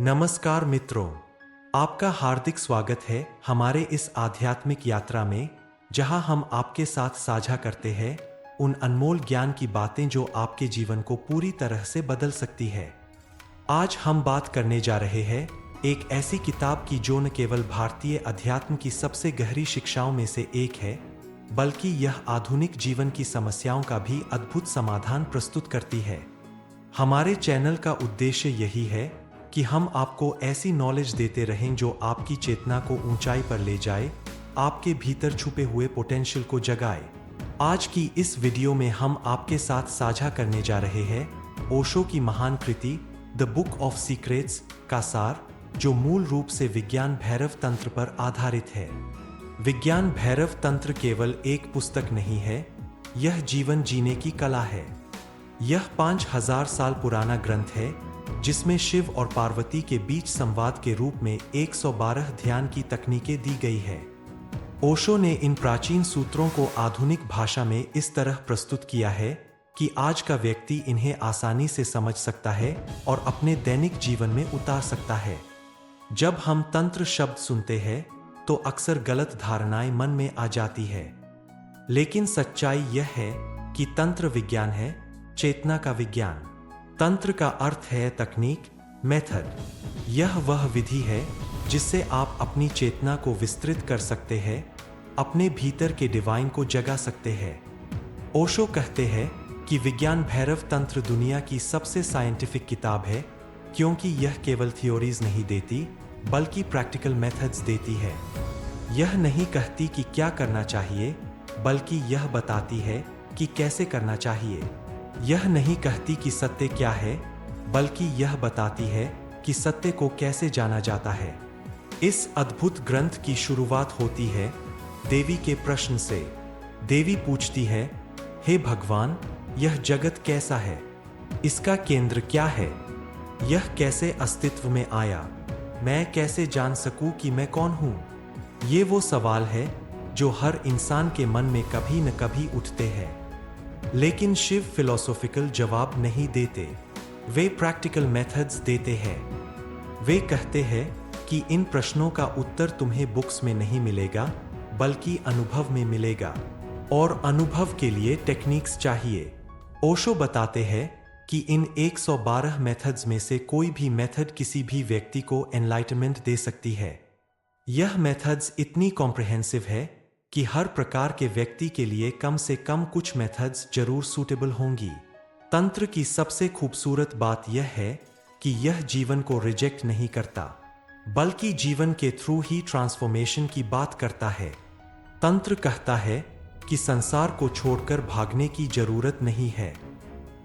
नमस्कार मित्रों, आपका हार्दिक स्वागत है हमारे इस आध्यात्मिक यात्रा में, जहां हम आपके साथ साझा करते हैं उन अनमोल ज्ञान की बातें जो आपके जीवन को पूरी तरह से बदल सकती है। आज हम बात करने जा रहे हैं एक ऐसी किताब की जो न केवल भारतीय अध्यात्म की सबसे गहरी शिक्षाओं में से एक है, बल्कि यह आधुनिक जीवन की समस्याओं का भी अद्भुत समाधान प्रस्तुत करती है। हमारे चैनल का उद्देश्य यही है कि हम आपको ऐसी नॉलेज देते रहें जो आपकी चेतना को ऊंचाई पर ले जाए, आपके भीतर छुपे हुए पोटेंशियल को जगाए। आज की इस वीडियो में हम आपके साथ साझा करने जा रहे हैं ओशो की महान कृति द बुक ऑफ सीक्रेट्स का सार, जो मूल रूप से विज्ञान भैरव तंत्र पर आधारित है। विज्ञान भैरव तंत्र केवल एक पुस्तक नहीं है, यह जीवन जीने की कला है। यह 5000 साल पुराना ग्रंथ है, जिसमें शिव और पार्वती के बीच संवाद के रूप में 112 ध्यान की तकनीकें दी गई है। ओशो ने इन प्राचीन सूत्रों को आधुनिक भाषा में इस तरह प्रस्तुत किया है कि आज का व्यक्ति इन्हें आसानी से समझ सकता है और अपने दैनिक जीवन में उतार सकता है। जब हम तंत्र शब्द सुनते हैं तो अक्सर गलत धारणाएं मन में आ जाती है, लेकिन सच्चाई यह है कि तंत्र विज्ञान है, चेतना का विज्ञान। तंत्र का अर्थ है तकनीक, मेथड। यह वह विधि है जिससे आप अपनी चेतना को विस्तृत कर सकते हैं, अपने भीतर के डिवाइन को जगा सकते हैं। ओशो कहते हैं कि विज्ञान भैरव तंत्र दुनिया की सबसे साइंटिफिक किताब है, क्योंकि यह केवल थ्योरीज नहीं देती, बल्कि प्रैक्टिकल मेथड्स देती है। यह नहीं कहती कि क्या करना चाहिए, बल्कि यह बताती है कि कैसे करना चाहिए। यह नहीं कहती कि सत्य क्या है, बल्कि यह बताती है कि सत्य को कैसे जाना जाता है। इस अद्भुत ग्रंथ की शुरुआत होती है देवी के प्रश्न से। देवी पूछती है, हे भगवान, यह जगत कैसा है? इसका केंद्र क्या है? यह कैसे अस्तित्व में आया? मैं कैसे जान सकूं कि मैं कौन हूं? ये वो सवाल है जो हर इंसान के मन में कभी न कभी उठते हैं। लेकिन शिव फिलोसॉफिकल जवाब नहीं देते, वे प्रैक्टिकल मेथड्स देते हैं। वे कहते हैं कि इन प्रश्नों का उत्तर तुम्हें बुक्स में नहीं मिलेगा, बल्कि अनुभव में मिलेगा, और अनुभव के लिए टेक्निक्स चाहिए। ओशो बताते हैं कि इन 112 मेथड्स में से कोई भी मेथड किसी भी व्यक्ति को एनलाइटमेंट दे सकती है। यह मेथड्स इतनी कॉम्प्रिहेंसिव है कि हर प्रकार के व्यक्ति के लिए कम से कम कुछ मेथड्स जरूर सूटेबल होंगी। तंत्र की सबसे खूबसूरत बात यह है कि यह जीवन को रिजेक्ट नहीं करता, बल्कि जीवन के थ्रू ही ट्रांसफॉर्मेशन की बात करता है। तंत्र कहता है कि संसार को छोड़कर भागने की जरूरत नहीं है।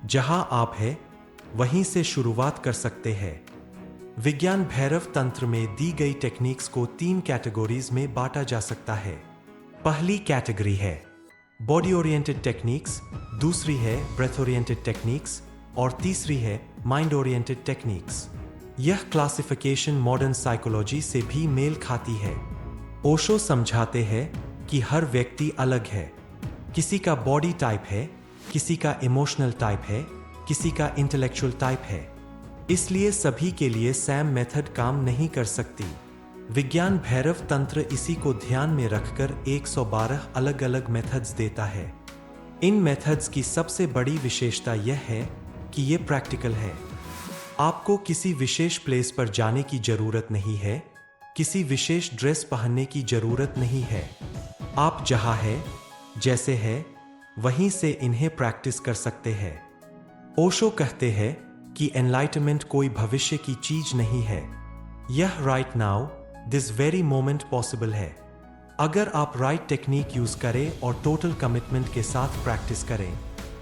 जहां आप हैं, वहीं से शुरुआत कर सकते हैं। विज्ञान भैरव तंत्र में दी गई टेक्निक्स को 3 कैटेगरीज में बांटा जा सकता है। पहली कैटेगरी है बॉडी ओरिएंटेड टेक्निक्स, दूसरी है ब्रेथ ओरिएंटेड टेक्निक्स, और तीसरी है माइंड ओरिएंटेड टेक्निक्स। यह क्लासिफिकेशन मॉडर्न साइकोलॉजी से भी मेल खाती है। ओशो समझाते हैं कि हर व्यक्ति अलग है। किसी का बॉडी टाइप है, किसी का इमोशनल टाइप है, किसी का इंटेलेक्चुअल टाइप है। इसलिए सभी के लिए सैम मेथड काम नहीं कर सकती। विज्ञान भैरव तंत्र इसी को ध्यान में रखकर 112 अलग अलग मेथड्स देता है। इन मेथड्स की सबसे बड़ी विशेषता यह है कि ये प्रैक्टिकल है। आपको किसी विशेष प्लेस पर जाने की जरूरत नहीं है, किसी विशेष ड्रेस पहनने की जरूरत नहीं है। आप जहां है, जैसे है, वहीं से इन्हें प्रैक्टिस कर सकते हैं। ओशो कहते हैं कि एनलाइटमेंट कोई भविष्य की चीज नहीं है, यह right now this very moment possible है। अगर आप राइट टेक्निक यूज करें और टोटल कमिटमेंट के साथ प्रैक्टिस करें,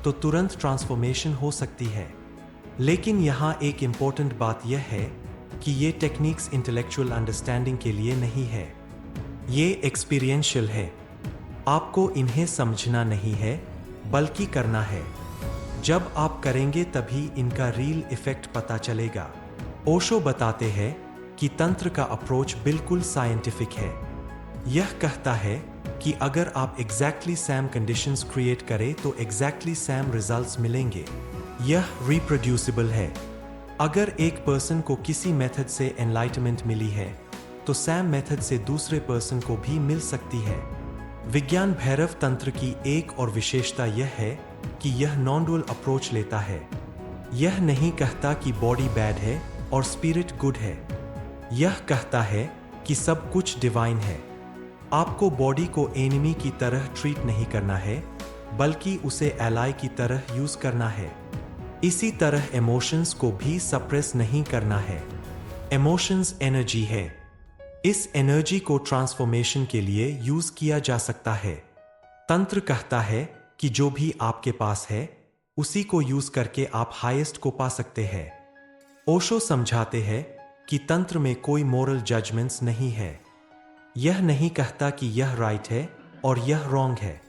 तो तुरंत ट्रांसफॉर्मेशन हो सकती है। लेकिन यहाँ एक इंपॉर्टेंट बात यह है कि ये टेक्निक्स इंटेलेक्चुअल अंडरस्टैंडिंग के लिए नहीं है, ये एक्सपीरियंशियल है। आपको इन्हें समझना नहीं है, बल्कि करना है। जब आप करेंगे तभी इनका रियल इफेक्ट पता चलेगा। ओशो बताते हैं कि तंत्र का अप्रोच बिल्कुल साइंटिफिक है। यह कहता है कि अगर आप एग्जैक्टली सैम कंडीशंस क्रिएट करें तो एग्जैक्टली सैम रिजल्ट्स मिलेंगे। यह रिप्रोड्यूसिबल है। अगर एक पर्सन को किसी मेथड से एनलाइटमेंट मिली है तो सैम मेथड से दूसरे पर्सन को भी मिल सकती है। विज्ञान भैरव तंत्र की एक और विशेषता यह है कि यह नॉन डुअल अप्रोच लेता है। यह नहीं कहता कि बॉडी बैड है और स्पिरिट गुड है। यह कहता है कि सब कुछ डिवाइन है। आपको बॉडी को एनिमी की तरह ट्रीट नहीं करना है, बल्कि उसे एलाई की तरह यूज करना है। इसी तरह इमोशंस को भी सप्रेस नहीं करना है। इमोशंस एनर्जी है। इस एनर्जी को ट्रांसफॉर्मेशन के लिए यूज किया जा सकता है। तंत्र कहता है कि जो भी आपके पास है उसी को यूज करके आप हाईएस्ट को पा सकते हैं। ओशो समझाते हैं कि तंत्र में कोई मोरल जजमेंट्स नहीं है। यह नहीं कहता कि यह राइट है और यह रॉन्ग है।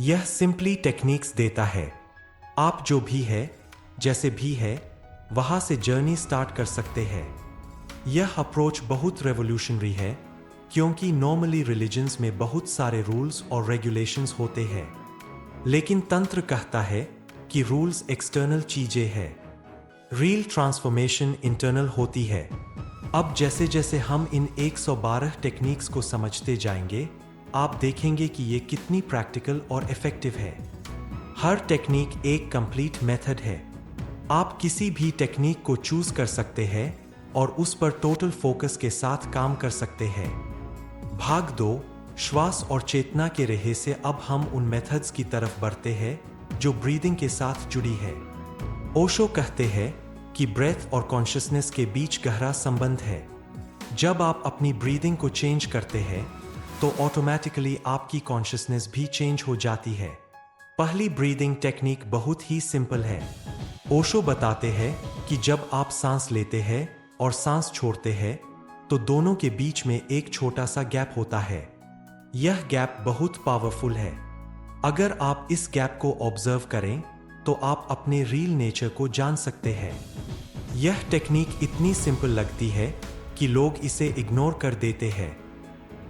यह सिंपली टेक्निक्स देता है। आप जो भी है, जैसे भी है, वहां से जर्नी स्टार्ट कर सकते हैं। यह अप्रोच बहुत रेवोल्यूशनरी है, क्योंकि नॉर्मली रिलीजन्स में बहुत सारे रूल्स और रेगुलेशंस होते हैं, लेकिन तंत्र कहता है कि रूल्स एक्सटर्नल चीजें हैं, रियल ट्रांसफॉर्मेशन इंटरनल होती है। अब जैसे जैसे हम इन 112 टेक्निक्स को समझते जाएंगे, आप देखेंगे कि ये कितनी प्रैक्टिकल और इफेक्टिव है। हर टेक्निक एक कंप्लीट मेथड है। आप किसी भी टेक्निक को चूज कर सकते हैं और उस पर टोटल फोकस के साथ काम कर सकते हैं। भाग 2, श्वास और चेतना के रहे से अब हम उन मेथड्स की तरफ बढ़ते हैं जो ब्रीदिंग के साथ जुड़ी है। ओशो कहते हैं कि ब्रेथ और कॉन्शियसनेस के बीच गहरा संबंध है। जब आप अपनी ब्रीदिंग को चेंज करते हैं तो ऑटोमेटिकली आपकी कॉन्शियसनेस भी चेंज हो जाती है। पहली ब्रीदिंग टेक्निक बहुत ही सिंपल है। ओशो बताते हैं कि जब आप सांस लेते हैं और सांस छोड़ते हैं तो दोनों के बीच में एक छोटा सा गैप होता है। यह गैप बहुत पावरफुल है। अगर आप इस गैप को ऑब्जर्व करें तो आप अपने रियल नेचर को जान सकते हैं। यह टेक्निक इतनी सिंपल लगती है कि लोग इसे इग्नोर कर देते हैं,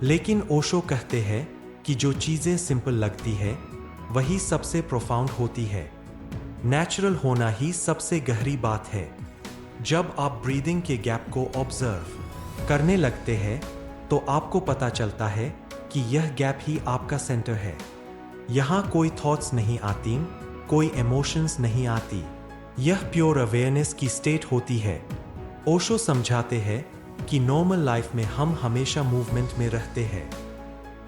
लेकिन ओशो कहते हैं कि जो चीजें सिंपल लगती है वही सबसे प्रोफाउंड होती है। नेचुरल होना ही सबसे गहरी बात है। जब आप ब्रीदिंग के गैप को ऑब्जर्व करने लगते हैं तो आपको पता चलता है कि यह गैप ही आपका सेंटर है। यहाँ कोई थॉट्स नहीं आती, कोई इमोशंस नहीं आती। यह प्योर अवेयरनेस की स्टेट होती है। ओशो समझाते हैं कि नॉर्मल लाइफ में हम हमेशा मूवमेंट में रहते हैं।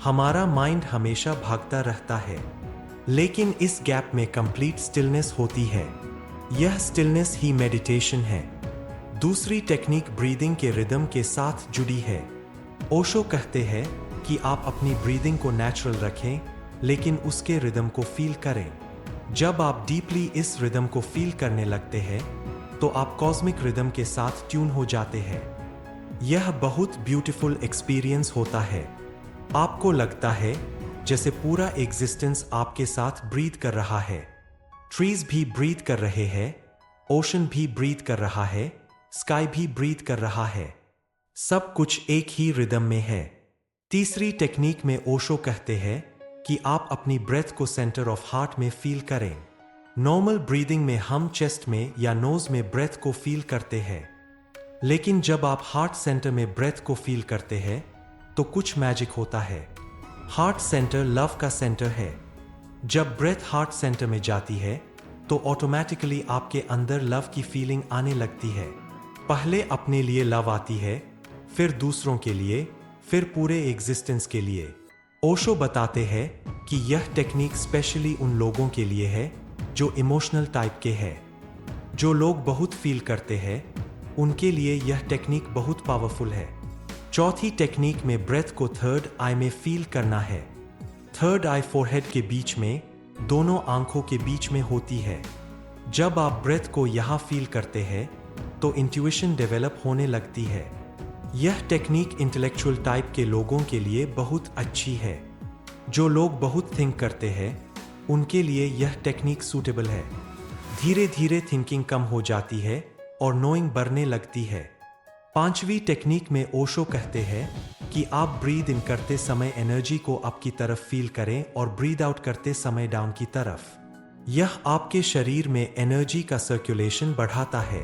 हमारा माइंड हमेशा भागता रहता है, लेकिन इस गैप में कंप्लीट स्टिलनेस होती है। यह स्टिलनेस ही मेडिटेशन है। दूसरी टेक्निक ब्रीदिंग के रिदम के साथ जुड़ी है। ओशो कहते हैं कि आप अपनी ब्रीदिंग को नेचुरल रखें, लेकिन उसके रिदम को फील करें। जब आप डीपली इस रिदम को फील करने लगते हैं तो आप कॉस्मिक रिदम के साथ ट्यून हो जाते हैं। यह बहुत ब्यूटीफुल एक्सपीरियंस होता है। आपको लगता है जैसे पूरा एग्जिस्टेंस आपके साथ ब्रीथ कर रहा है। ट्रीज भी ब्रीथ कर रहे हैं, ओशन भी ब्रीथ कर रहा है, स्काई भी ब्रीथ कर रहा है। सब कुछ एक ही रिदम में है। तीसरी टेक्निक में ओशो कहते हैं कि आप अपनी ब्रेथ को सेंटर ऑफ हार्ट में फील करें। नॉर्मल ब्रीदिंग में हम चेस्ट में या नोज में ब्रेथ को फील करते हैं, लेकिन जब आप हार्ट सेंटर में ब्रेथ को फील करते हैं तो कुछ मैजिक होता है। हार्ट सेंटर लव का सेंटर है। जब ब्रेथ हार्ट सेंटर में जाती है तो ऑटोमेटिकली आपके अंदर लव की फीलिंग आने लगती है। पहले अपने लिए लव आती है, फिर दूसरों के लिए, फिर पूरे एग्जिस्टेंस के लिए। ओशो बताते हैं कि यह टेक्निक स्पेशली उन लोगों के लिए है जो इमोशनल टाइप के हैं। जो लोग बहुत फील करते हैं उनके लिए यह टेक्निक बहुत पावरफुल है। चौथी टेक्निक में ब्रेथ को थर्ड आई में फील करना है। थर्ड आई फोरहेड के बीच में, दोनों आंखों के बीच में होती है। जब आप ब्रेथ को यहाँ फील करते हैं तो इंट्यूशन डेवलप होने लगती है। यह टेक्निक इंटेलेक्चुअल टाइप के लोगों के लिए बहुत अच्छी है। जो लोग बहुत थिंक करते हैं उनके लिए यह टेक्निक सूटेबल है। धीरे धीरे थिंकिंग कम हो जाती है और नोइंग बढ़ने लगती है। पांचवी टेक्निक में ओशो कहते हैं कि आप ब्रीद इन करते समय एनर्जी को अप की तरफ फील करें और ब्रीद आउट करते समय डाउन की तरफ। यह आपके शरीर में एनर्जी का सर्कुलेशन बढ़ाता है।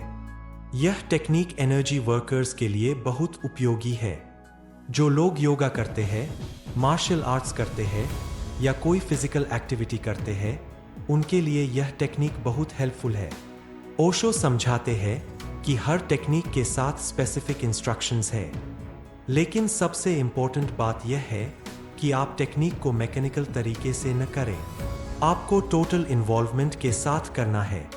यह टेक्निक एनर्जी वर्कर्स के लिए बहुत उपयोगी है। जो लोग योगा करते हैं, मार्शल आर्ट्स करते हैं या कोई फिजिकल एक्टिविटी करते हैं, उनके लिए यह टेक्निक बहुत हेल्पफुल है। ओशो समझाते हैं कि हर टेक्निक के साथ स्पेसिफिक इंस्ट्रक्शंस है, लेकिन सबसे इम्पोर्टेंट बात यह है कि आप टेक्निक को मैकेनिकल तरीके से न करें। आपको टोटल इन्वॉल्वमेंट के साथ करना है।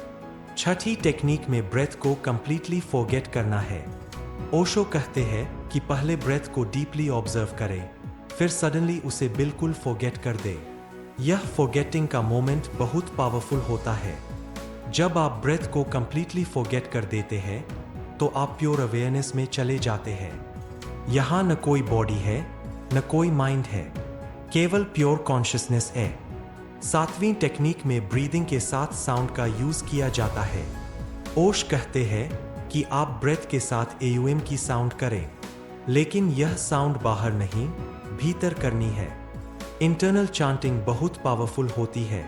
छठी टेक्निक में ब्रेथ को कंप्लीटली फॉरगेट करना है। ओशो कहते हैं कि पहले ब्रेथ को डीपली ऑब्जर्व करें, फिर सडनली उसे बिल्कुल फॉरगेट कर दे। यह फॉरगेटिंग का मोमेंट बहुत पावरफुल होता है। जब आप ब्रेथ को कंप्लीटली फॉरगेट कर देते हैं, तो आप प्योर अवेयरनेस में चले जाते हैं। यहाँ न कोई बॉडी है, न कोई माइंड है, केवल प्योर कॉन्शियसनेस है। सातवीं टेक्निक में ब्रीदिंग के साथ साउंड का यूज किया जाता है। ओश कहते हैं कि आप ब्रेथ के साथ एयूएम की साउंड करें, लेकिन यह साउंड बाहर नहीं, भीतर करनी है। इंटरनल चांटिंग बहुत पावरफुल होती है।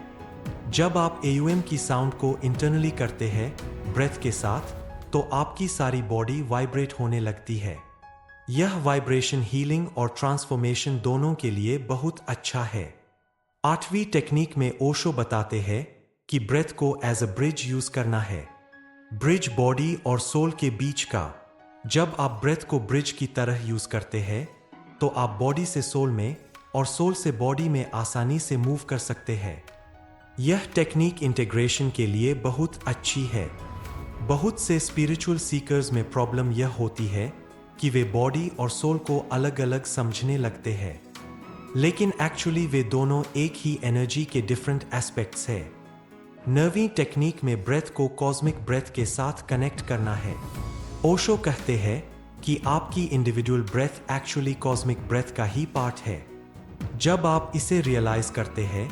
जब आप एयूएम की साउंड को इंटरनली करते हैं ब्रेथ के साथ, तो आपकी सारी बॉडी वाइब्रेट होने लगती है। यह वाइब्रेशन हीलिंग और ट्रांसफॉर्मेशन दोनों के लिए बहुत अच्छा है। आठवीं टेक्निक में ओशो बताते हैं कि ब्रेथ को एज अ ब्रिज यूज करना है। ब्रिज बॉडी और सोल के बीच का। जब आप ब्रेथ को ब्रिज की तरह यूज करते हैं, तो आप बॉडी से सोल में और सोल से बॉडी में आसानी से मूव कर सकते हैं। यह टेक्निक इंटीग्रेशन के लिए बहुत अच्छी है। बहुत से स्पिरिचुअल सीकर्स में प्रॉब्लम यह होती है कि वे बॉडी और सोल को अलग अलग समझने लगते हैं, लेकिन एक्चुअली वे दोनों एक ही एनर्जी के डिफरेंट एस्पेक्ट्स है। नौवीं टेक्निक में ब्रेथ को कॉस्मिक ब्रेथ के साथ कनेक्ट करना है। ओशो कहते हैं कि आपकी individual breath actually cosmic breath का ही पार्ट है। जब आप इसे रियलाइज करते हैं,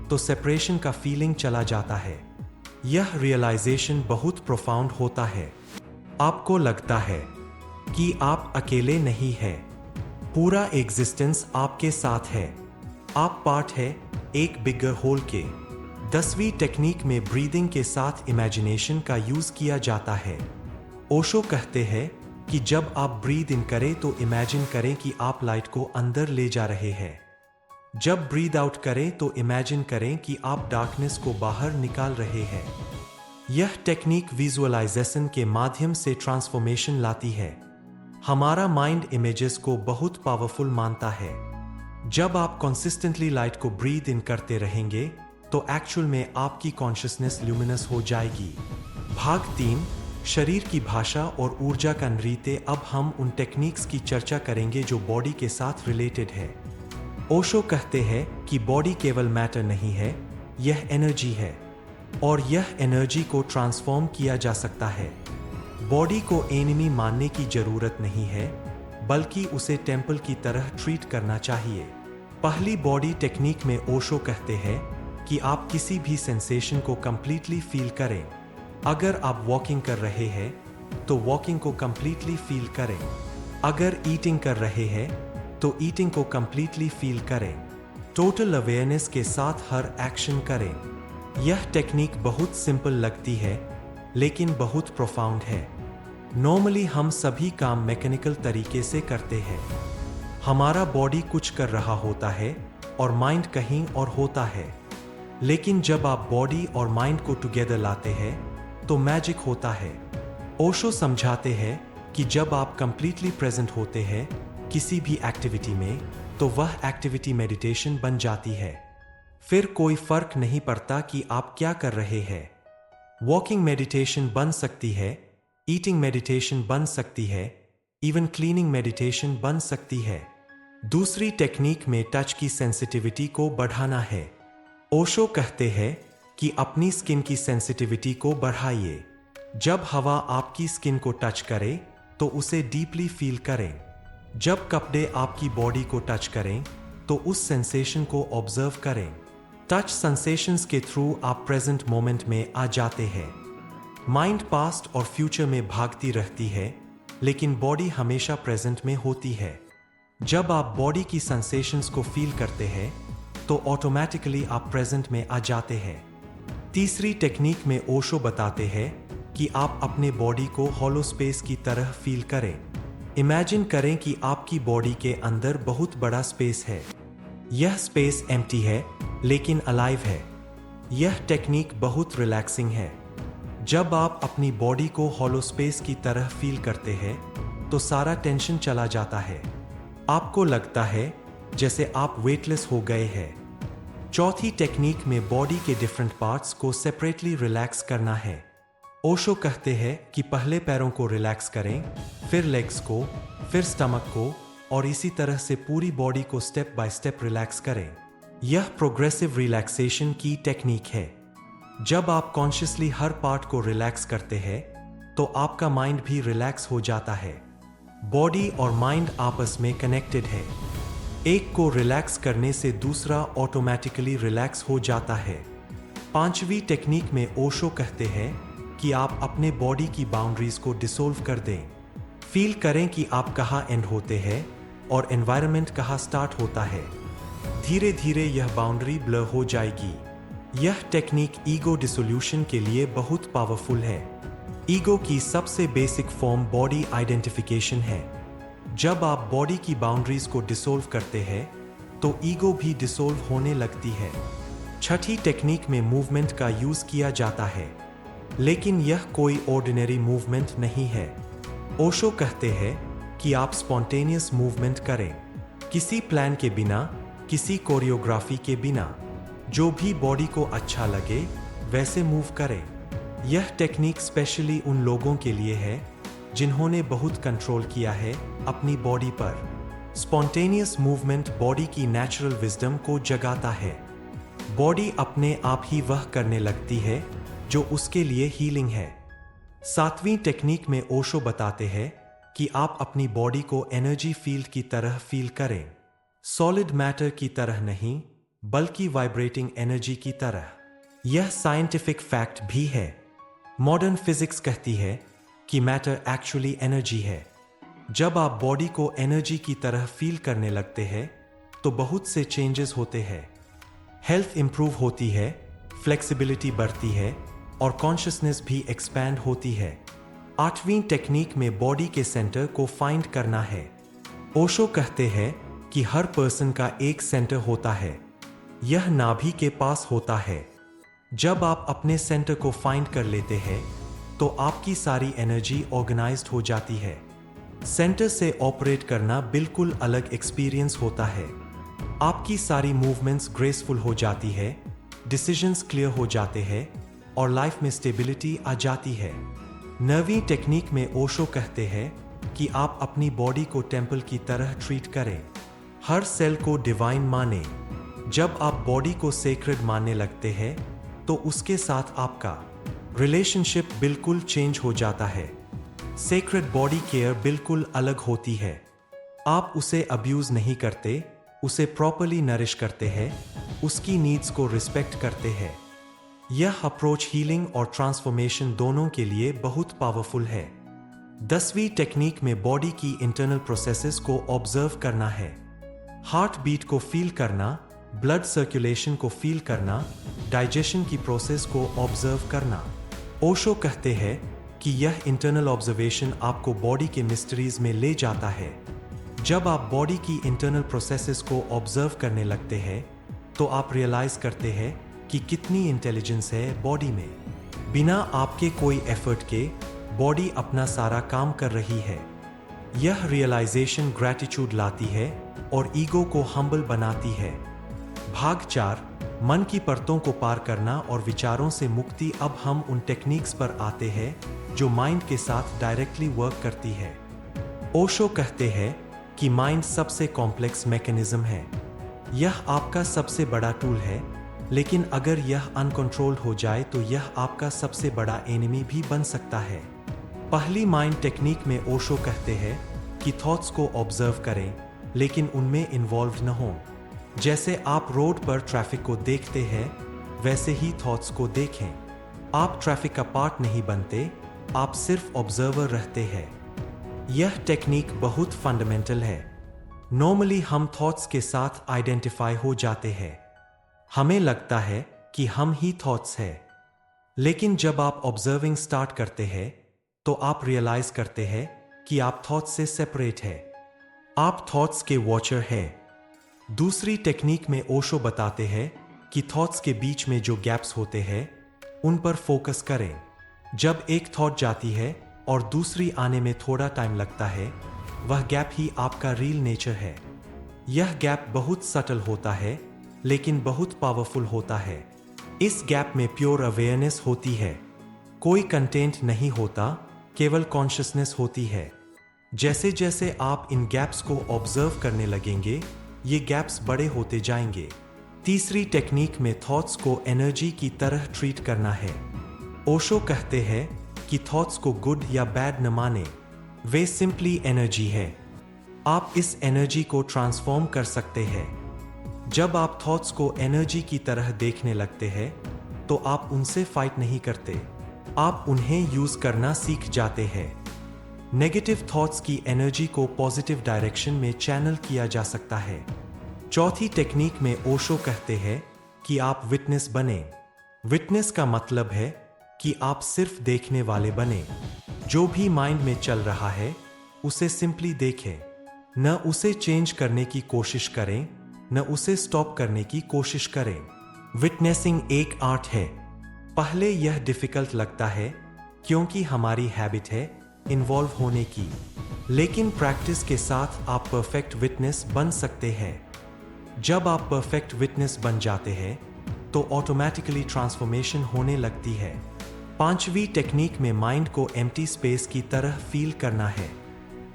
तो सेपरेशन का फीलिंग चला जाता है। यह रियलाइजेशन बहुत प्रोफाउंड होता है। आपको लगता है कि आप अकेले नहीं हैं, पूरा एग्जिस्टेंस आपके साथ है। आप पार्ट है एक बिगर होल के। 10वीं टेक्निक में ब्रीदिंग के साथ इमेजिनेशन का यूज किया जाता है। ओशो कहते हैं कि जब आप ब्रीद इन करें तो इमेजिन करें कि आप लाइट को अंदर ले जा रहे हैं। जब ब्रीद आउट करें तो इमेजिन करें कि आप डार्कनेस को बाहर निकाल रहे हैं। यह टेक्निक विजुअलाइजेशन के माध्यम से ट्रांसफॉर्मेशन लाती है। हमारा माइंड इमेजेस को बहुत पावरफुल मानता है। जब आप कंसिस्टेंटली लाइट को ब्रीद इन करते रहेंगे, तो एक्चुअल में आपकी कॉन्शियसनेस ल्यूमिनस हो जाएगी। भाग 3, शरीर की भाषा और ऊर्जा का नृत्य। अब हम उन टेक्निक्स की चर्चा करेंगे जो बॉडी के साथ रिलेटेड है। ओशो कहते हैं कि बॉडी केवल मैटर नहीं है, यह एनर्जी है, और यह एनर्जी को ट्रांसफॉर्म किया जा सकता है। बॉडी को एनिमी मानने की जरूरत नहीं है, बल्कि उसे टेम्पल की तरह ट्रीट करना चाहिए। पहली बॉडी टेक्निक में ओशो कहते हैं कि आप किसी भी सेंसेशन को कंप्लीटली फील करें। अगर आप वॉकिंग कर रहे हैं, तो वॉकिंग को कंप्लीटली फील करें। अगर ईटिंग कर रहे हैं, तो ईटिंग को कंप्लीटली फील करें। टोटल अवेयरनेस के साथ हर एक्शन करें। यह टेक्निक बहुत सिंपल लगती है, लेकिन बहुत प्रोफाउंड है। नॉर्मली हम सभी काम मैकेनिकल तरीके से करते हैं। हमारा बॉडी कुछ कर रहा होता है और माइंड कहीं और होता है। लेकिन जब आप बॉडी और माइंड को टुगेदर लाते हैं, तो मैजिक होता है। ओशो समझाते हैं कि जब आप कंप्लीटली प्रेजेंट होते हैं किसी भी एक्टिविटी में, तो वह एक्टिविटी मेडिटेशन बन जाती है। फिर कोई फर्क नहीं पड़ता कि आप क्या कर रहे हैं। वॉकिंग मेडिटेशन बन सकती है, ईटिंग मेडिटेशन बन सकती है, इवन क्लीनिंग मेडिटेशन बन सकती है। दूसरी टेक्निक में टच की सेंसिटिविटी को बढ़ाना है। ओशो कहते हैं कि अपनी स्किन की सेंसिटिविटी को बढ़ाइए। जब हवा आपकी स्किन को टच करे, तो उसे डीपली फील करें। जब कपड़े आपकी बॉडी को टच करें, तो उस सेंसेशन को ऑब्जर्व करें। टच सेंसेशंस के थ्रू आप प्रेजेंट मोमेंट में आ जाते हैं। माइंड पास्ट और फ्यूचर में भागती रहती है, लेकिन बॉडी हमेशा प्रेजेंट में होती है। जब आप बॉडी की सेंसेशंस को फील करते हैं, तो ऑटोमेटिकली आप प्रेजेंट में आ जाते हैं। तीसरी टेक्निक में ओशो बताते हैं कि आप अपने बॉडी को हॉलो स्पेस की तरह फील करें। इमेजिन करें कि आपकी बॉडी के अंदर बहुत बड़ा स्पेस है। यह स्पेस एम्प्टी है लेकिन अलाइव है। यह टेक्निक बहुत रिलैक्सिंग है। जब आप अपनी बॉडी को हॉलो स्पेस की तरह फील करते हैं तो सारा टेंशन चला जाता है। आपको लगता है जैसे आप वेटलेस हो गए हैं। चौथी टेक्निक में बॉडी के डिफरेंट पार्ट्स को सेपरेटली रिलैक्स करना है। ओशो कहते हैं कि पहले पैरों को रिलैक्स करें, फिर लेग्स को, फिर स्टमक को और इसी तरह से पूरी बॉडी को स्टेप बाय स्टेप रिलैक्स करें। यह प्रोग्रेसिव रिलैक्सेशन की टेक्निक है। जब आप कॉन्शियसली हर पार्ट को रिलैक्स करते हैं तो आपका माइंड भी रिलैक्स हो जाता है। बॉडी और माइंड आपस में कनेक्टेड है। एक को रिलैक्स करने से दूसरा ऑटोमेटिकली रिलैक्स हो जाता है। पांचवी टेक्निक में ओशो कहते हैं कि आप अपने बॉडी की बाउंड्रीज को डिसोल्व कर दें। फील करें कि आप कहाँ एंड होते हैं और एनवायरनमेंट कहाँ स्टार्ट होता है। धीरे धीरे यह बाउंड्री ब्लर हो जाएगी। यह टेक्निक ईगो डिसोल्यूशन के लिए बहुत पावरफुल है। ईगो की सबसे बेसिक फॉर्म बॉडी आइडेंटिफिकेशन है। जब आप बॉडी की बाउंड्रीज को डिसोल्व करते हैं तो ईगो भी डिसोल्व होने लगती है। छठी टेक्निक में मूवमेंट का यूज किया जाता है, लेकिन यह कोई ऑर्डिनरी मूवमेंट नहीं है। ओशो कहते हैं कि आप स्पॉन्टेनियस मूवमेंट करें, किसी प्लान के बिना, किसी कोरियोग्राफी के बिना। जो भी बॉडी को अच्छा लगे वैसे मूव करें। यह टेक्निक स्पेशली उन लोगों के लिए है जिन्होंने बहुत कंट्रोल किया है अपनी बॉडी पर। स्पॉन्टेनियस मूवमेंट बॉडी की नेचुरल विजडम को जगाता है। बॉडी अपने आप ही वह करने लगती है जो उसके लिए हीलिंग है। सातवीं टेक्निक में ओशो बताते हैं कि आप अपनी बॉडी को एनर्जी फील्ड की तरह फील करें। सॉलिड मैटर की तरह नहीं, बल्कि वाइब्रेटिंग एनर्जी की तरह। यह साइंटिफिक फैक्ट भी है। मॉडर्न फिजिक्स कहती है कि मैटर एक्चुअली एनर्जी है। जब आप बॉडी को एनर्जी की तरह फील करने लगते हैं तो बहुत से चेंजेस होते हैं। हेल्थ इंप्रूव होती है, फ्लेक्सिबिलिटी बढ़ती है और कॉन्शियसनेस भी एक्सपैंड होती है। आठवीं टेक्निक में बॉडी के सेंटर को फाइंड करना है। ओशो कहते हैं कि हर पर्सन का एक सेंटर होता है। यह नाभि के पास होता है। जब आप अपने सेंटर को फाइंड कर लेते हैं तो आपकी सारी एनर्जी ऑर्गेनाइज्ड हो जाती है। सेंटर से ऑपरेट करना बिल्कुल अलग एक्सपीरियंस होता है। आपकी सारी मूवमेंट्स ग्रेसफुल हो जाती है, डिसीजंस क्लियर हो जाते हैं और लाइफ में स्टेबिलिटी आ जाती है। 9वीं टेक्निक में ओशो कहते हैं कि आप अपनी बॉडी को टेम्पल की तरह ट्रीट करें। हर सेल को डिवाइन माने। जब आप बॉडी को सेक्रेड मानने लगते हैं तो उसके साथ आपका रिलेशनशिप बिल्कुल चेंज हो जाता है। सेक्रेड बॉडी केयर बिल्कुल अलग होती है। आप उसे अब्यूज नहीं करते, उसे प्रॉपर्ली नरिश करते हैं, उसकी नीड्स को रिस्पेक्ट करते हैं। यह अप्रोच हीलिंग और ट्रांसफॉर्मेशन दोनों के लिए बहुत पावरफुल है। 10वीं टेक्निक में बॉडी की इंटरनल प्रोसेसेस को ऑब्जर्व करना है। हार्ट बीट को फील करना, ब्लड सर्कुलेशन को फील करना, डाइजेशन की प्रोसेस को ऑब्जर्व करना। ओशो कहते हैं कि यह इंटरनल ऑब्जर्वेशन आपको बॉडी के मिस्ट्रीज में ले जाता है। जब आप बॉडी की इंटरनल प्रोसेसेस को ऑब्जर्व करने लगते हैं तो आप रियलाइज करते हैं कि कितनी इंटेलिजेंस है बॉडी में। बिना आपके कोई एफर्ट के बॉडी अपना सारा काम कर रही है। यह रियलाइजेशन ग्रैटिट्यूड लाती है और ईगो को हम्बल बनाती है। भाग 4, मन की परतों को पार करना और विचारों से मुक्ति। अब हम उन टेक्निक्स पर आते हैं जो माइंड के साथ डायरेक्टली वर्क करती है। ओशो कहते हैं कि माइंड सबसे कॉम्प्लेक्स मैकेनिज्म है। यह आपका सबसे बड़ा टूल है, लेकिन अगर यह अनकंट्रोल्ड हो जाए तो यह आपका सबसे बड़ा एनिमी भी बन सकता है। पहली माइंड टेक्निक में ओशो कहते हैं कि थॉट्स को ऑब्जर्व करें, लेकिन उनमें इन्वॉल्व न हों। जैसे आप रोड पर ट्रैफिक को देखते हैं, वैसे ही थॉट्स को देखें। आप ट्रैफिक का पार्ट नहीं बनते, आप सिर्फ ऑब्जर्वर रहते हैं। यह टेक्निक बहुत फंडामेंटल है। नॉर्मली हम थॉट्स के साथ आइडेंटिफाई हो जाते हैं। हमें लगता है कि हम ही थॉट्स हैं। लेकिन जब आप ऑब्जर्विंग स्टार्ट करते हैं तो आप रियलाइज करते हैं कि आप थॉट्स से सेपरेट है। आप थॉट्स के वॉचर हैं। दूसरी टेक्निक में ओशो बताते हैं कि थॉट्स के बीच में जो गैप्स होते हैं उन पर फोकस करें। जब एक थॉट जाती है और दूसरी आने में थोड़ा टाइम लगता है, वह गैप ही आपका रियल नेचर है। यह गैप बहुत सटल होता है लेकिन बहुत पावरफुल होता है। इस गैप में प्योर अवेयरनेस होती है। कोई कंटेंट नहीं होता, केवल कॉन्शियसनेस होती है। जैसे जैसे आप इन गैप्स को ऑब्जर्व करने लगेंगे, ये गैप्स बड़े होते जाएंगे। तीसरी टेक्निक में थॉट्स को एनर्जी की तरह ट्रीट करना है। ओशो कहते हैं कि थॉट्स को गुड या बैड न माने, वे सिंपली एनर्जी है। आप इस एनर्जी को ट्रांसफॉर्म कर सकते हैं। जब आप थॉट्स को एनर्जी की तरह देखने लगते हैं तो आप उनसे फाइट नहीं करते, आप उन्हें यूज करना सीख जाते हैं। नेगेटिव थॉट्स की एनर्जी को पॉजिटिव डायरेक्शन में चैनल किया जा सकता है। चौथी टेक्निक में ओशो कहते हैं कि आप विटनेस बने। विटनेस का मतलब है कि आप सिर्फ देखने वाले बने। जो भी माइंड में चल रहा है उसे सिंपली देखें, न उसे चेंज करने की कोशिश करें, न उसे स्टॉप करने की कोशिश करें। विटनेसिंग एक आर्ट है। पहले यह डिफिकल्ट लगता है क्योंकि हमारी हैबिट है इन्वॉल्व होने की, लेकिन प्रैक्टिस के साथ आप परफेक्ट विटनेस बन सकते हैं। जब आप परफेक्ट विटनेस बन जाते हैं तो ऑटोमेटिकली ट्रांसफॉर्मेशन होने लगती है। पांचवी टेक्निक में माइंड को एम्प्टी स्पेस की तरह फील करना है।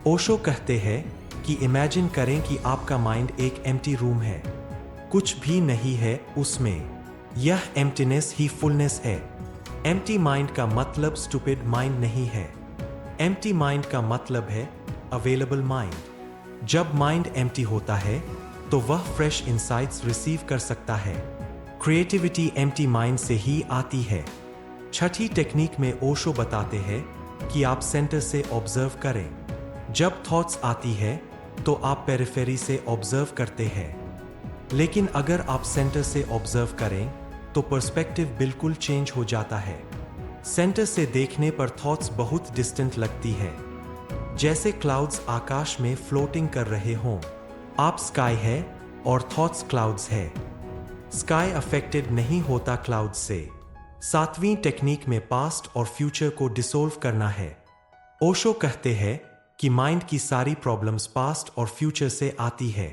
ओशो कहते हैं कि इमेजिन करें कि आपका माइंड एक एम्प्टी रूम है, कुछ भी नहीं है उसमें। यह एम्प्टीनेस ही फुलनेस है। एम्प्टी माइंड का मतलब स्टूपिड माइंड नहीं है। एम्प्टी माइंड का मतलब है अवेलेबल माइंड। जब माइंड एम्प्टी होता है तो वह फ्रेश इंसाइट्स रिसीव कर सकता है। क्रिएटिविटी एम्प्टी माइंड से ही आती है। छठी टेक्निक में ओशो बताते हैं कि आप सेंटर से ऑब्जर्व करें। जब थॉट्स आती है तो आप पेरिफेरी से ऑब्जर्व करते हैं, लेकिन अगर आप सेंटर से ऑब्जर्व करें तो पर्सपेक्टिव बिल्कुल चेंज हो जाता है। सेंटर से देखने पर थॉट्स बहुत डिस्टेंट लगती है, जैसे क्लाउड्स आकाश में फ्लोटिंग कर रहे हों। आप स्काई है और थॉट्स क्लाउड्स है। स्काई अफेक्टेड नहीं होता क्लाउड्स से। सातवीं टेक्निक में पास्ट और फ्यूचर को डिसोल्व करना है। ओशो कहते हैं कि माइंड की सारी प्रॉब्लम्स पास्ट और फ्यूचर से आती है।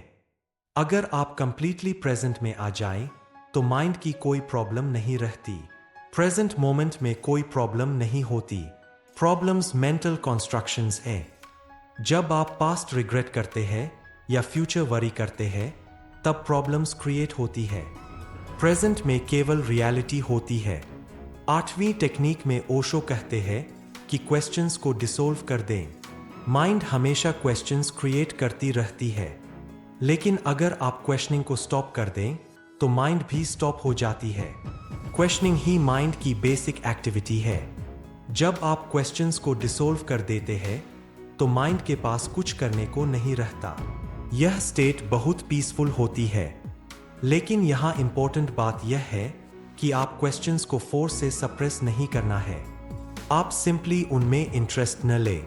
अगर आप कंप्लीटली प्रेजेंट में आ जाएं, तो माइंड की कोई प्रॉब्लम नहीं रहती। प्रेजेंट मोमेंट में कोई प्रॉब्लम नहीं होती। प्रॉब्लम्स मेंटल कॉन्स्ट्रक्शंस हैं। जब आप पास्ट रिग्रेट करते हैं या फ्यूचर वरी करते हैं, तब प्रॉब्लम्स क्रिएट होती है। प्रेजेंट में केवल रियलिटी होती है। आठवीं टेक्निक में ओशो कहते हैं कि क्वेश्चंस को डिसोल्व कर दें। माइंड हमेशा क्वेश्चंस क्रिएट करती रहती है, लेकिन अगर आप क्वेश्चनिंग को स्टॉप कर दें तो माइंड भी स्टॉप हो जाती है। क्वेश्चनिंग ही माइंड की बेसिक एक्टिविटी है। जब आप क्वेश्चंस को डिसोल्व कर देते हैं तो माइंड के पास कुछ करने को नहीं रहता। यह स्टेट बहुत पीसफुल होती है। लेकिन यहाँ इंपॉर्टेंट बात यह है कि आप क्वेश्चंस को फोर्स से सप्रेस नहीं करना है। आप सिंपली उनमें इंटरेस्ट न लें।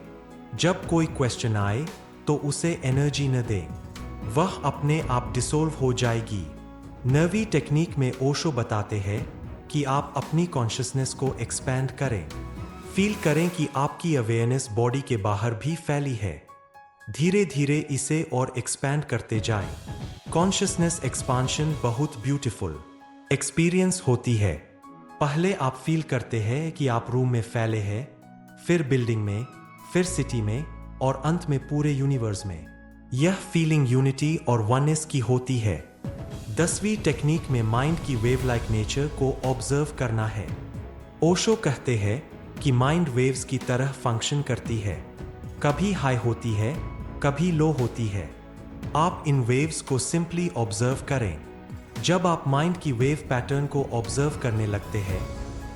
जब कोई क्वेश्चन आए तो उसे एनर्जी न दें, वह अपने आप डिसोल्व हो जाएगी। 9वीं टेक्निक में ओशो बताते हैं कि आप अपनी कॉन्शियसनेस को एक्सपैंड करें। फील करें कि आपकी अवेयरनेस बॉडी के बाहर भी फैली है। धीरे धीरे इसे और एक्सपैंड करते जाएं। कॉन्शियसनेस एक्सपांशन बहुत ब्यूटीफुल एक्सपीरियंस होती है। पहले आप फील करते हैं कि आप रूम में फैले हैं, फिर बिल्डिंग में, फिर सिटी में और अंत में पूरे यूनिवर्स में। यह फीलिंग यूनिटी और वननेस की होती है। 10वीं टेक्निक में माइंड की वेव लाइक नेचर को ऑब्जर्व करना है। ओशो कहते हैं कि माइंड वेव्स की तरह फंक्शन करती है। कभी हाई होती है, कभी लो होती है। आप इन वेव्स को सिंपली ऑब्जर्व करें। जब आप माइंड की वेव पैटर्न को ऑब्जर्व करने लगते हैं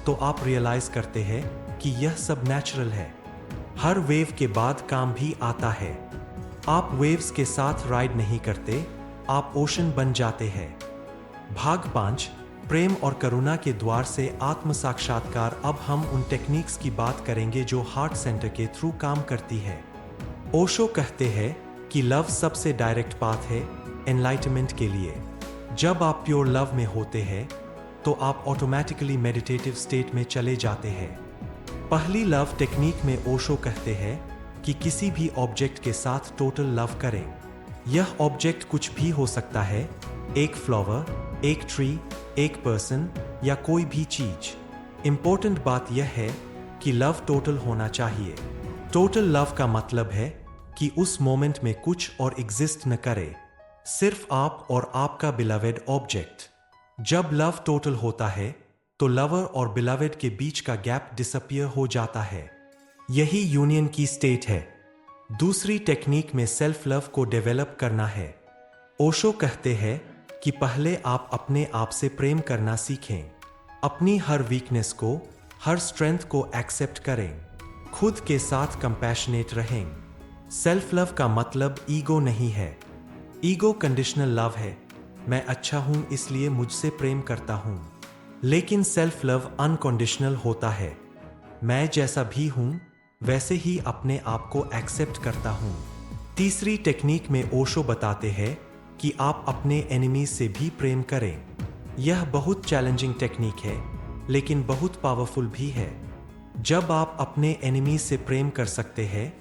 तो आप रियलाइज करते हैं कि यह सब नेचुरल है। हर वेव के बाद काम भी आता है। आप वेव्स के साथ राइड नहीं करते, आप ओशन बन जाते हैं। भाग 5, प्रेम और करुणा के द्वार से आत्म साक्षात्कार। अब हम उन टेक्निक्स की बात करेंगे जो हार्ट सेंटर के थ्रू काम करती है। ओशो कहते हैं कि लव सबसे डायरेक्ट पाथ है एनलाइटमेंट के लिए। जब आप प्योर लव में होते हैं तो आप ऑटोमेटिकली मेडिटेटिव स्टेट में चले जाते हैं। पहली लव टेक्निक में ओशो कहते हैं कि किसी भी ऑब्जेक्ट के साथ टोटल लव करें। यह ऑब्जेक्ट कुछ भी हो सकता है, एक फ्लावर, एक ट्री, एक पर्सन या कोई भी चीज। इंपॉर्टेंट बात यह है कि लव टोटल होना चाहिए। टोटल लव का मतलब है कि उस मोमेंट में कुछ और एग्जिस्ट न करे, सिर्फ आप और आपका बिलवेड ऑब्जेक्ट। जब लव टोटल होता है तो लवर और बिलवेड के बीच का गैप डिसअपियर हो जाता है। यही यूनियन की स्टेट है। दूसरी टेक्निक में सेल्फ लव को डेवलप करना है। ओशो कहते हैं कि पहले आप अपने आप से प्रेम करना सीखें। अपनी हर वीकनेस को, हर स्ट्रेंथ को एक्सेप्ट करें। खुद के साथ कंपैशनेट रहें। सेल्फ लव का मतलब ईगो नहीं है। ईगो कंडीशनल लव है, मैं अच्छा हूं इसलिए मुझसे प्रेम करता हूं। लेकिन सेल्फ लव अनकंडीशनल होता है, मैं जैसा भी हूं वैसे ही अपने आप को एक्सेप्ट करता हूं। तीसरी टेक्निक में ओशो बताते हैं कि आप अपने एनिमीज से भी प्रेम करें। यह बहुत चैलेंजिंग टेक्निक है लेकिन बहुत पावरफुल भी है। जब आप अपने एनिमीज से प्रेम कर सकते हैं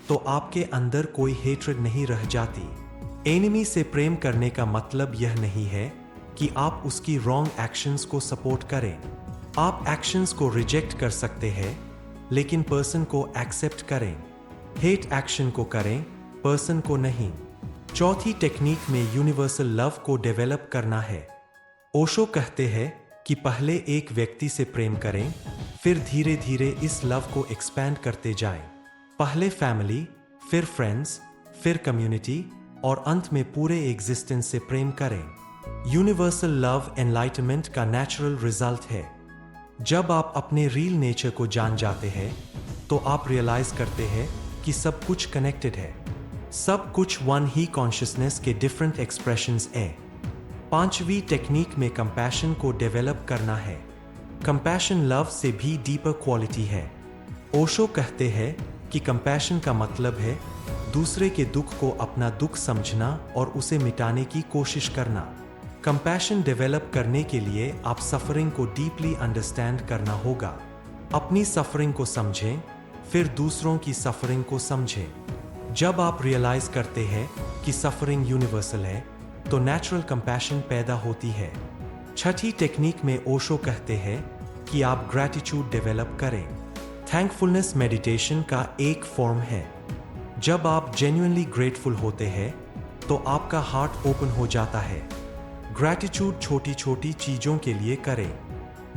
तो आपके अंदर कोई हेट्रेड नहीं रह जाती। एनिमी से प्रेम करने का मतलब यह नहीं है कि आप उसकी रॉन्ग एक्शंस को सपोर्ट करें। आप एक्शंस को रिजेक्ट कर सकते हैं लेकिन पर्सन को एक्सेप्ट करें। हेट एक्शन को करें, पर्सन को नहीं। चौथी टेक्निक में यूनिवर्सल लव को डेवलप करना है। ओशो कहते हैं कि पहले एक व्यक्ति से प्रेम करें, फिर धीरे धीरे इस लव को एक्सपैंड करते जाएं। पहले फैमिली, फिर फ्रेंड्स, फिर कम्युनिटी और अंत में पूरे एग्जिस्टेंस से प्रेम करें। यूनिवर्सल लव एनलाइटमेंट का नेचुरल रिजल्ट है। जब आप अपने रियल नेचर को जान जाते हैं तो आप रियलाइज करते हैं कि सब कुछ कनेक्टेड है। सब कुछ वन ही कॉन्शियसनेस के डिफरेंट एक्सप्रेशंस हैं। पांचवी टेक्निक में कंपैशन को डेवलप करना है। कंपैशन लव से भी डीपर क्वालिटी है। ओशो कहते हैं कि कंपैशन का मतलब है दूसरे के दुख को अपना दुख समझना और उसे मिटाने की कोशिश करना। कंपैशन डेवलप करने के लिए आप सफरिंग को डीपली अंडरस्टैंड करना होगा। अपनी सफरिंग को समझें, फिर दूसरों की सफरिंग को समझें। जब आप रियलाइज करते हैं कि सफरिंग यूनिवर्सल है तो नेचुरल कंपैशन पैदा होती है। छठी टेक्निक में ओशो कहते हैं कि आप ग्रैटिट्यूड डेवलप करें। थैंकफुलनेस मेडिटेशन का एक फॉर्म है। जब आप जेन्युइनली ग्रेटफुल होते हैं तो आपका हार्ट ओपन हो जाता है। ग्रैटिट्यूड छोटी छोटी चीजों के लिए करें।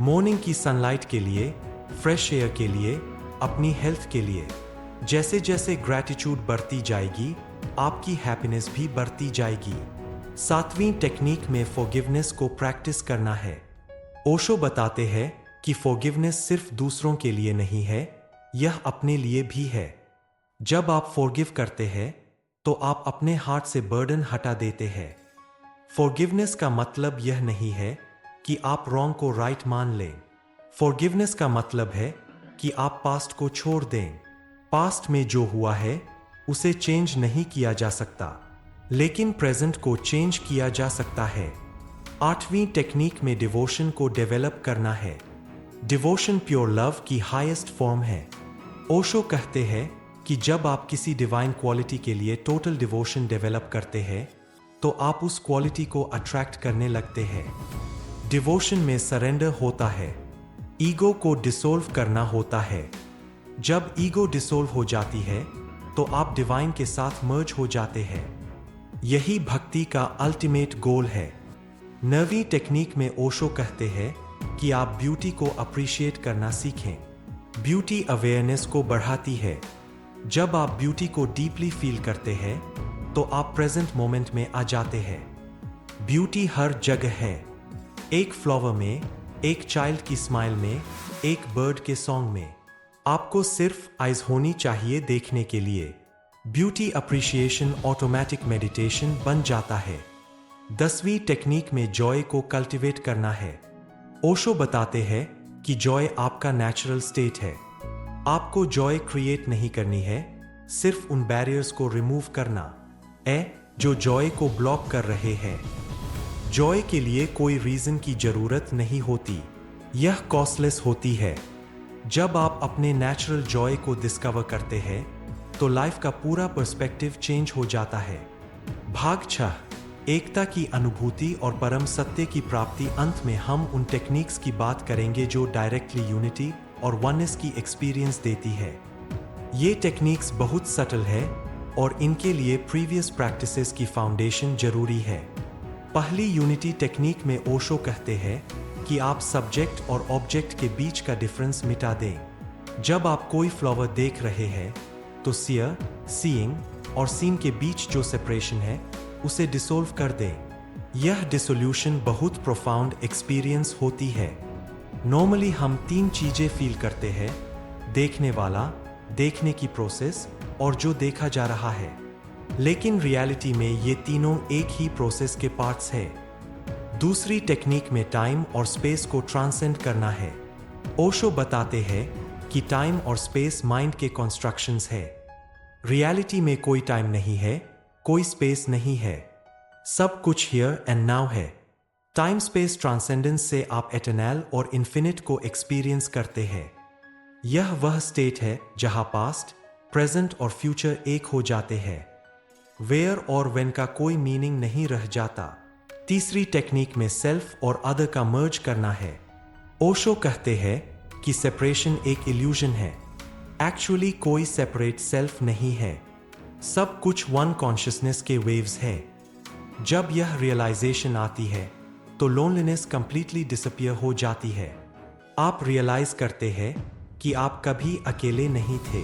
मॉर्निंग की सनलाइट के लिए, फ्रेश एयर के लिए, अपनी हेल्थ के लिए। जैसे जैसे ग्रैटिट्यूड बढ़ती जाएगी आपकी हैप्पीनेस भी बढ़ती जाएगी। सातवीं टेक्निक में फॉरगिवनेस को प्रैक्टिस करना है। ओशो बताते हैं कि फॉरगिवनेस सिर्फ दूसरों के लिए नहीं है, यह अपने लिए भी है। जब आप फॉरगिव करते हैं तो आप अपने हार्ट से बर्डन हटा देते हैं। फॉरगिवनेस का मतलब यह नहीं है कि आप रॉन्ग को राइट मान लें। फॉरगिवनेस का मतलब है कि आप पास्ट को छोड़ दें। पास्ट में जो हुआ है उसे चेंज नहीं किया जा सकता, लेकिन प्रेजेंट को चेंज किया जा सकता है। आठवीं टेक्निक में डिवोशन को डेवलप करना है। डिवोशन प्योर लव की हाईएस्ट फॉर्म है। ओशो कहते हैं कि जब आप किसी डिवाइन क्वालिटी के लिए टोटल डिवोशन डेवलप करते हैं तो आप उस क्वालिटी को अट्रैक्ट करने लगते हैं। डिवोशन में सरेंडर होता है, ईगो को डिसोल्व करना होता है। जब ईगो डिसोल्व हो जाती है तो आप डिवाइन के साथ मर्ज हो जाते हैं। यही भक्ति का अल्टीमेट गोल है। 9वीं टेक्निक में ओशो कहते हैं कि आप ब्यूटी को अप्रिशिएट करना सीखें। ब्यूटी अवेयरनेस को बढ़ाती है। जब आप ब्यूटी को डीपली फील करते हैं तो आप प्रेजेंट मोमेंट में आ जाते हैं। ब्यूटी हर जगह है, एक फ्लावर में, एक चाइल्ड की स्माइल में, एक बर्ड के सॉन्ग में। आपको सिर्फ आइज होनी चाहिए देखने के लिए। ब्यूटी अप्रिशिएशन ऑटोमेटिक मेडिटेशन बन जाता है। 10वीं टेक्निक में जॉय को कल्टीवेट करना है। ओशो बताते हैं कि जॉय आपका नेचुरल स्टेट है। आपको जॉय क्रिएट नहीं करनी है, सिर्फ उन बैरियर्स को रिमूव करना जो जॉय को ब्लॉक कर रहे हैं। जॉय के लिए कोई रीजन की जरूरत नहीं होती, यह कॉस्टलेस होती है। जब आप अपने नेचुरल जॉय को डिस्कवर करते हैं तो लाइफ का पूरा पर्सपेक्टिव चेंज हो जाता है। भाग 6, एकता की अनुभूति और परम सत्य की प्राप्ति। अंत में हम उन टेक्निक्स की बात करेंगे जो डायरेक्टली यूनिटी और वननेस की एक्सपीरियंस देती है। ये टेक्निक्स बहुत सटल है और इनके लिए प्रीवियस प्रैक्टिसेस की फाउंडेशन जरूरी है। पहली यूनिटी टेक्निक में ओशो कहते हैं कि आप सब्जेक्ट और ऑब्जेक्ट के बीच का डिफरेंस मिटा दें। जब आप कोई फ्लावर देख रहे हैं तो सीयर, सीइंग और सीन के बीच जो सेपरेशन है उसे डिसोल्व कर दें। यह डिसोल्यूशन बहुत प्रोफाउंड एक्सपीरियंस होती है। नॉर्मली हम 3 चीजें फील करते हैं: देखने वाला, देखने की प्रोसेस और जो देखा जा रहा है। लेकिन रियलिटी में ये तीनों एक ही प्रोसेस के पार्ट्स है। दूसरी टेक्निक में टाइम और स्पेस को ट्रांसेंड करना है। ओशो बताते हैं कि टाइम और स्पेस माइंड के कंस्ट्रक्शंस है। रियलिटी में कोई टाइम नहीं है, कोई स्पेस नहीं है, सब कुछ हियर एंड नाउ है। टाइम स्पेस ट्रांसेंडेंस से आप एटर्नल और इन्फिनिट को एक्सपीरियंस करते हैं। यह वह स्टेट है जहां पास्ट, प्रेजेंट और फ्यूचर एक हो जाते हैं। वेयर और व्हेन का कोई मीनिंग नहीं रह जाता। तीसरी टेक्निक में सेल्फ और अदर का मर्ज करना है। ओशो कहते हैं कि सेपरेशन एक इल्यूजन है। एक्चुअली कोई सेपरेट सेल्फ नहीं है, सब कुछ वन कॉन्शियसनेस के वेव्स है। जब यह रियलाइजेशन आती है तो लोनलीनेस कंप्लीटली डिसअपीयर हो जाती है। आप रियलाइज करते हैं कि आप कभी अकेले नहीं थे।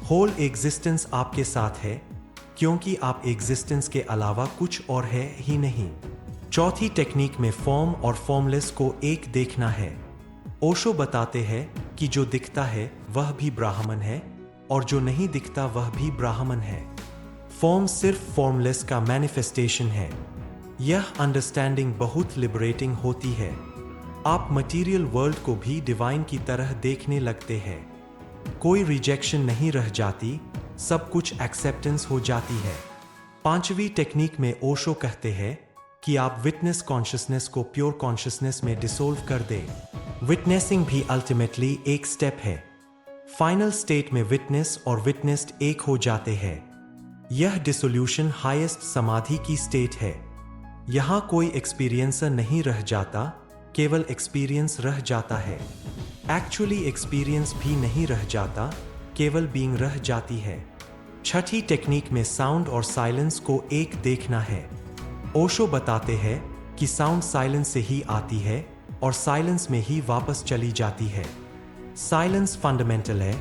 होल एग्जिस्टेंस आपके साथ है, क्योंकि आप एग्जिस्टेंस के अलावा कुछ और है ही नहीं। चौथी टेक्निक में फॉर्म और फॉर्मलेस को एक देखना है। ओशो बताते हैं कि जो दिखता है वह भी ब्राह्मण है और जो नहीं दिखता वह भी ब्राह्मण है। फॉर्म सिर्फ फॉर्मलेस का मैनिफेस्टेशन है। यह अंडरस्टैंडिंग बहुत लिबरेटिंग होती है। आप मटेरियल वर्ल्ड को भी डिवाइन की तरह देखने लगते हैं। कोई रिजेक्शन नहीं रह जाती, सब कुछ एक्सेप्टेंस हो जाती है। पांचवी टेक्निक में ओशो कहते हैं कि आप विटनेस कॉन्शियसनेस को प्योर कॉन्शियसनेस में डिसोल्व कर दें। विटनेसिंग भी अल्टीमेटली एक स्टेप है। फाइनल स्टेट में विटनेस और विटनेस्ड एक हो जाते हैं। यह डिसोल्यूशन हाईएस्ट समाधि की स्टेट है। यहां कोई एक्सपीरियंसर नहीं रह जाता, केवल एक्सपीरियंस रह जाता है। एक्चुअली एक्सपीरियंस भी नहीं रह जाता, केवल बीइंग रह जाती है। छठी टेक्निक में साउंड और साइलेंस को एक देखना है। ओशो बताते हैं कि साउंड साइलेंस से ही आती है और साइलेंस में ही वापस चली जाती है। साइलेंस फंडामेंटल है,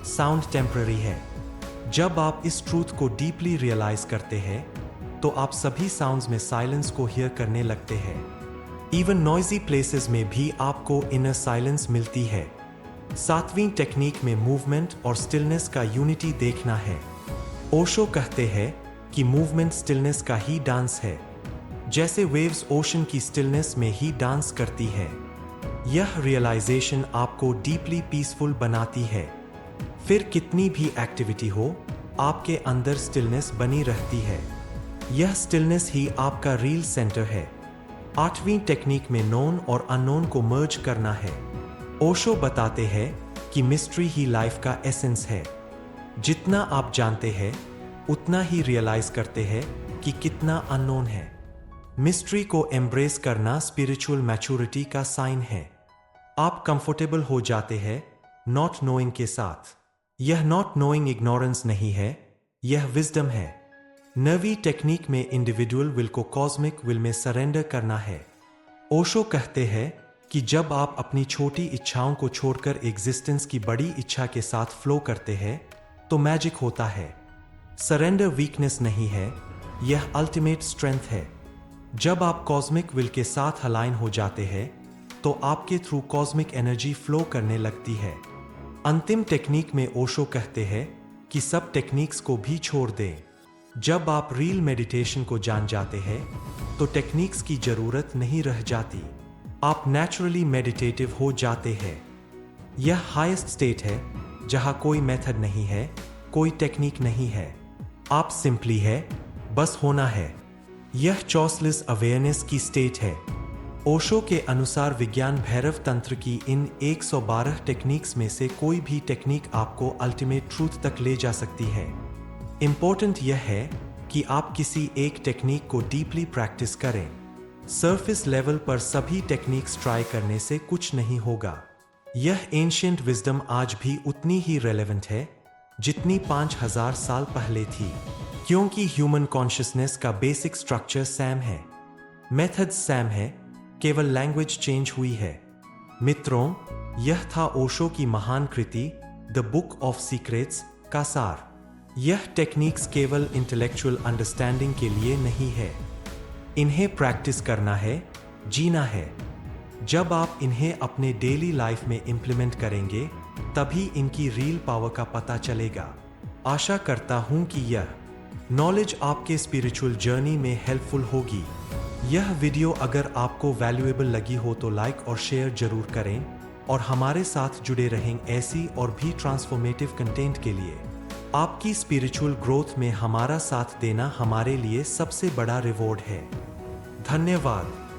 साउंड टेम्पररी है। जब आप इस ट्रूथ को डीपली रियलाइज करते हैं तो आप सभी साउंड्स में साइलेंस को हियर करने लगते हैं। इवन नॉइजी प्लेसेस में भी आपको इनर साइलेंस मिलती है। सातवीं टेक्निक में मूवमेंट और स्टिलनेस का यूनिटी देखना है। ओशो कहते हैं कि मूवमेंट स्टिलनेस का ही डांस है। जैसे वेव्स ओशन की स्टिलनेस में ही डांस करती है। यह रियलाइजेशन आपको डीपली पीसफुल बनाती है। फिर कितनी भी एक्टिविटी हो, आपके अंदर स्टिलनेस बनी रहती है। यह स्टिलनेस ही आपका रियल सेंटर है। आठवीं टेक्निक में नोन और अननोन को मर्ज करना है। ओशो बताते हैं कि मिस्ट्री ही लाइफ का एसेंस है। जितना आप जानते हैं उतना ही रियलाइज करते हैं कि कितना अननोन है। मिस्ट्री को एम्ब्रेस करना स्पिरिचुअल मैच्योरिटी का साइन है। आप कंफर्टेबल हो जाते हैं नॉट नोइंग के साथ। यह नॉट नोइंग इग्नोरेंस नहीं है, यह विजडम है। 9वीं टेक्निक में इंडिविजुअल विल को कॉस्मिक विल में सरेंडर करना है। ओशो कहते हैं कि जब आप अपनी छोटी इच्छाओं को छोड़कर एग्जिस्टेंस की बड़ी इच्छा के साथ फ्लो करते हैं तो मैजिक होता है। सरेंडर वीकनेस नहीं है, यह अल्टीमेट स्ट्रेंथ है। जब आप कॉस्मिक विल के साथ अलाइन हो जाते हैं तो आपके थ्रू कॉस्मिक एनर्जी फ्लो करने लगती है। अंतिम टेक्निक में ओशो कहते हैं कि सब टेक्निक्स को भी छोड़ दें। जब आप रियल मेडिटेशन को जान जाते हैं तो टेक्निक्स की जरूरत नहीं रह जाती। आप नेचुरली मेडिटेटिव हो जाते हैं। यह हाईएस्ट स्टेट है जहां कोई मेथड नहीं है, कोई टेक्निक नहीं है। आप सिंपली है, बस होना है। यह चॉइसलेस अवेयरनेस की स्टेट है। ओशो के अनुसार विज्ञान भैरव तंत्र की इन 112 टेक्निक्स में से कोई भी टेक्निक आपको अल्टीमेट ट्रूथ तक ले जा सकती है। इंपॉर्टेंट यह है कि आप किसी एक टेक्निक को डीपली प्रैक्टिस करें। सरफेस लेवल पर सभी टेक्निक्स ट्राई करने से कुछ नहीं होगा। यह एंशिएंट विजडम आज भी उतनी ही रेलेवेंट है जितनी 5000 साल पहले थी, क्योंकि ह्यूमन कॉन्शियसनेस का बेसिक स्ट्रक्चर सेम है, मेथड्स सेम है, केवल लैंग्वेज चेंज हुई है। मित्रों, यह था ओशो की महान कृति द बुक ऑफ सीक्रेट्स का सार। यह टेक्निक्स केवल इंटेलेक्चुअल अंडरस्टैंडिंग के लिए नहीं है, इन्हें प्रैक्टिस करना है, जीना है। जब आप इन्हें अपने डेली लाइफ में इंप्लीमेंट करेंगे तभी इनकी रियल पावर का पता चलेगा। आशा करता हूं कि यह नॉलेज आपके स्पिरिचुअल जर्नी में हेल्पफुल होगी। यह वीडियो अगर आपको वैल्यूएबल लगी हो तो लाइक और शेयर जरूर करें और हमारे साथ जुड़े रहें ऐसी और भी ट्रांसफॉर्मेटिव कंटेंट के लिए। आपकी स्पिरिचुअल ग्रोथ में हमारा साथ देना हमारे लिए सबसे बड़ा रिवॉर्ड है। धन्यवाद।